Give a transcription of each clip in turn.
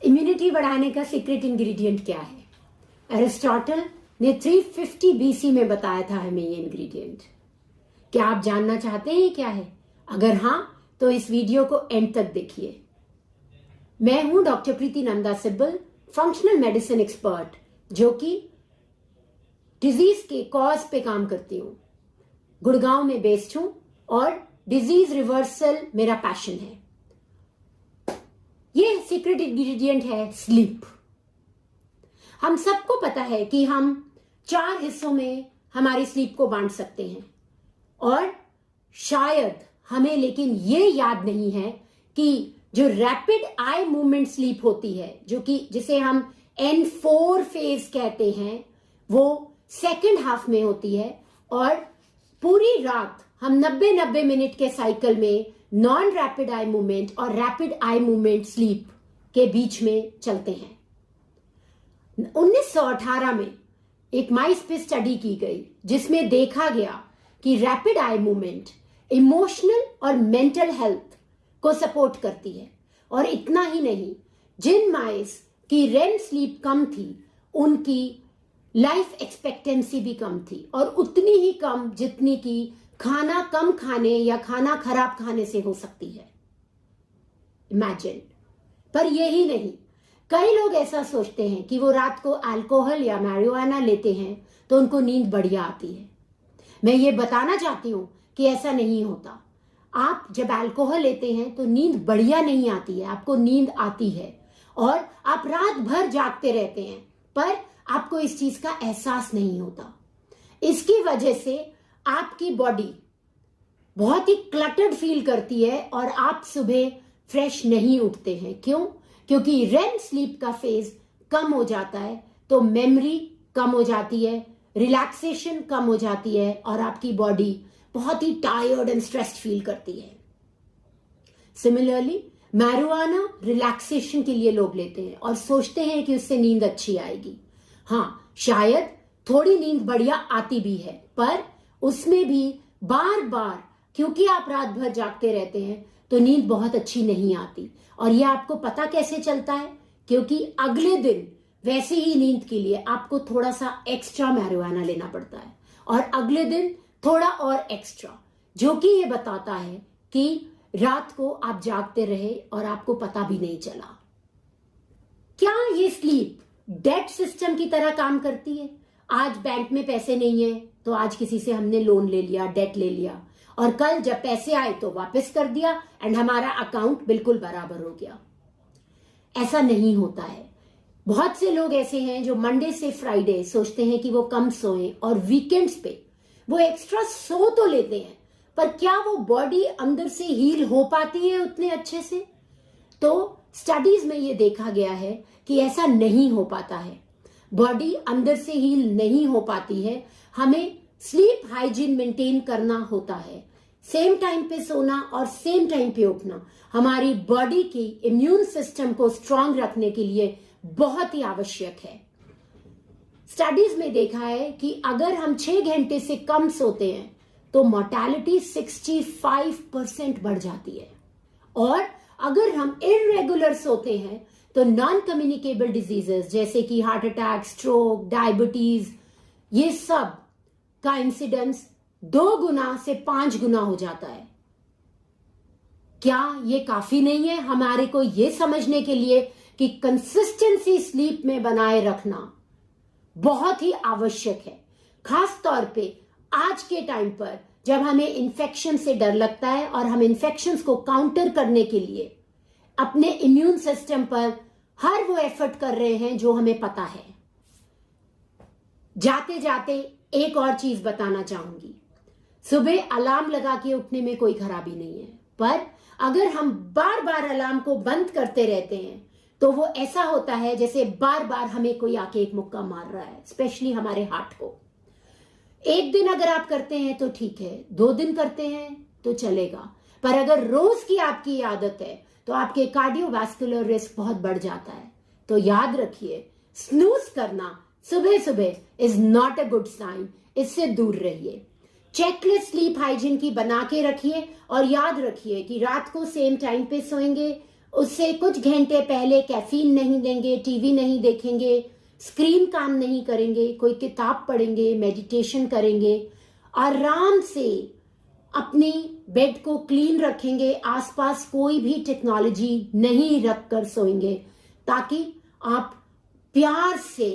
Immunity बढ़ाने का secret ingredient क्या है? एरिस्टोटल ने 350 बीसी में बताया था हमें ये इंग्रेडिएंट। क्या आप जानना चाहते हैं क्या है? अगर हाँ तो इस वीडियो को एंड तक देखिए। मैं हूं doctor Preeti Nanda Sibbal, functional medicine expert, जो कि डिजीज के कॉज पे काम करती हूं। गुड़गांव में बेस्ड हूं और डिजीज रिवर्सल मेरा पैशन है। ये सीक्रेट इंग्रेडिएंट है स्लीप। हम सबको पता है कि हम 4 हिस्सों में हमारी स्लीप को बांट सकते हैं और शायद हमें लेकिन ये याद नहीं है कि जो रैपिड आई मूवमेंट स्लीप होती है, जो कि जिसे हम N4 फेज कहते हैं, वो सेकंड हाफ में होती है और पूरी रात हम 90 मिनट के साइकिल में नॉन रैपिड आई मूवमेंट और रैपिड आई मूवमेंट स्लीप के बीच में चलते हैं। 1918 में एक माइस पे स्टडी की गई जिसमें देखा गया कि रैपिड आई मूवमेंट इमोशनल और मेंटल हेल्थ को सपोर्ट करती है। और इतना ही नहीं, जिन माइस की रेम स्लीप कम थी उनकी लाइफ एक्सपेक्टेंसी भी कम थी, और उतनी ही कम जितनी की खाना कम खाने या खाना खराब खाने से हो सकती है। इमेजिन। पर यही नहीं, कई लोग ऐसा सोचते हैं कि वो रात को अल्कोहल या मैरिजुआना लेते हैं तो उनको नींद बढ़िया आती है। मैं ये बताना चाहती हूं कि ऐसा नहीं होता। आप जब अल्कोहल लेते हैं तो नींद बढ़िया नहीं आती है, आपको नींद आती है और आप रात भर जागते रहते हैं, पर आपको इस चीज का एहसास नहीं होता। इसकी वजह से आपकी बॉडी बहुत ही क्लटर्ड फील करती है और आप सुबह फ्रेश नहीं उठते हैं। क्यों? क्योंकि रेम स्लीप का फेज कम हो जाता है तो मेमोरी कम हो जाती है, रिलैक्सेशन कम हो जाती है और आपकी बॉडी बहुत ही टायर्ड एंड स्ट्रेस्ड फील करती है। सिमिलरली मैरिजुआना रिलैक्सेशन के लिए लोग लेते हैं और सोचते हैं कि उससे नींद अच्छी आएगी। हाँ, शायद थोड़ी नींद बढ़िया आती भी है, पर उसमें भी बार बार क्योंकि आप रात भर जागते रहते हैं तो नींद बहुत अच्छी नहीं आती। और यह आपको पता कैसे चलता है? क्योंकि अगले दिन वैसे ही नींद के लिए आपको थोड़ा सा एक्स्ट्रा मैरिजुआना लेना पड़ता है और अगले दिन थोड़ा और एक्स्ट्रा, जो कि ये बताता है कि रात को आप जागते रहे और आपको पता भी नहीं चला। क्या ये स्लीप डेट सिस्टम की तरह काम करती है? आज बैंक में पैसे नहीं है तो आज किसी से हमने लोन ले लिया, डेट ले लिया, और कल जब पैसे आए तो वापस कर दिया एंड हमारा अकाउंट बिल्कुल बराबर हो गया। ऐसा नहीं होता है। बहुत से लोग ऐसे हैं जो मंडे से फ्राइडे सोचते हैं कि वो कम सोएं और वीकेंड्स पे वो एक्स्ट्रा सो तो लेते हैं, पर क्या वो बॉडी अंदर से हील हो पाती है उतने अच्छे से? तो स्टडीज में ये देखा गया है कि ऐसा नहीं हो पाता है। बॉडी अंदर से हील नहीं हो पाती है। हमें स्लीप हाइजीन मेंटेन करना होता है। सेम टाइम पे सोना और सेम टाइम पे उठना हमारी बॉडी की इम्यून सिस्टम को स्ट्रांग रखने के लिए बहुत ही आवश्यक है। स्टडीज में देखा है कि अगर हम 6 घंटे से कम सोते हैं तो मोर्टेलिटी 65% बढ़ जाती है, और अगर हम इर्रेगुलर सोते हैं तो नॉन कम्युनिकेबल डिजीजेस जैसे कि हार्ट अटैक, स्ट्रोक, डायबिटीज, ये सब का इंसिडेंस 2 गुना से 5 गुना हो जाता है। क्या ये काफी नहीं है हमारे को ये समझने के लिए कि कंसिस्टेंसी स्लीप में बनाए रखना बहुत ही आवश्यक है, खास तौर पे आज के टाइम पर जब हमें इन्फेक्शन से डर लगता है और हम इन्फेक्शंस को काउंटर करने के लिए अपने इम्यून सिस्टम पर हर वो एफर्ट कर रहे हैं जो हमें पता है। जाते जाते एक और चीज बताना चाहूंगी। सुबह अलार्म लगा के उठने में कोई खराबी नहीं है, पर अगर हम बार बार अलार्म को बंद करते रहते हैं तो वो ऐसा होता है जैसे बार बार हमें कोई आके एक मुक्का मार रहा है, स्पेशली हमारे हार्ट को। एक दिन अगर आप करते हैं तो ठीक है, 2 दिन करते हैं तो चलेगा, पर अगर रोज की आपकी आदत है तो आपके कार्डियोवैस्कुलर रिस्क बहुत बढ़ जाता है। तो याद रखिए, स्नूज करना सुबह सुबह is not a good sign. इससे दूर रहिए। चेकलिस्ट स्लीप हाइजीन की बना के रखिए और याद रखिए कि रात को सेम टाइम पे सोएंगे, उससे कुछ घंटे पहले कैफीन नहीं लेंगे, टीवी नहीं देखेंगे, स्क्रीन काम नहीं करेंगे, कोई किताब पढ़ेंगे, मेडिटेशन करेंगे, आराम से अपनी बेड को क्लीन रखेंगे, आसपास कोई भी टेक्नोलॉजी नहीं रख कर सोएंगे, ताकि आप प्यार से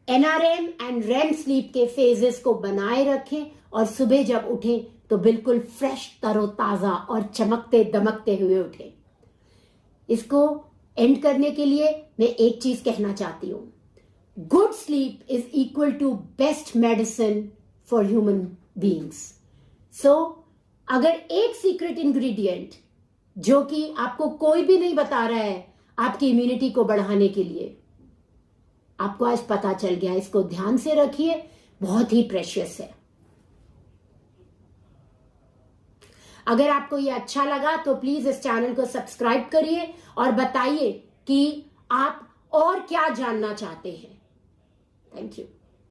एनआरएम एंड रेम स्लीप के फेजेस को बनाए रखें और सुबह जब उठें तो बिल्कुल फ्रेश, तरोताजा और चमकते दमकते हुए उठें। इसको एंड करने के लिए मैं एक चीज कहना चाहती हूं, good sleep is equal to best medicine for human beings. So अगर एक सीक्रेट इंग्रेडिएंट जो कि आपको कोई भी नहीं बता रहा है आपकी इम्यूनिटी को बढ़ाने के लिए, आपको आज पता चल गया, इसको ध्यान से रखिए, बहुत ही प्रेशियस है। अगर आपको ये अच्छा लगा तो प्लीज इस चैनल को सब्सक्राइब करिए और बताइए कि आप और क्या जानना चाहते हैं। Thank you.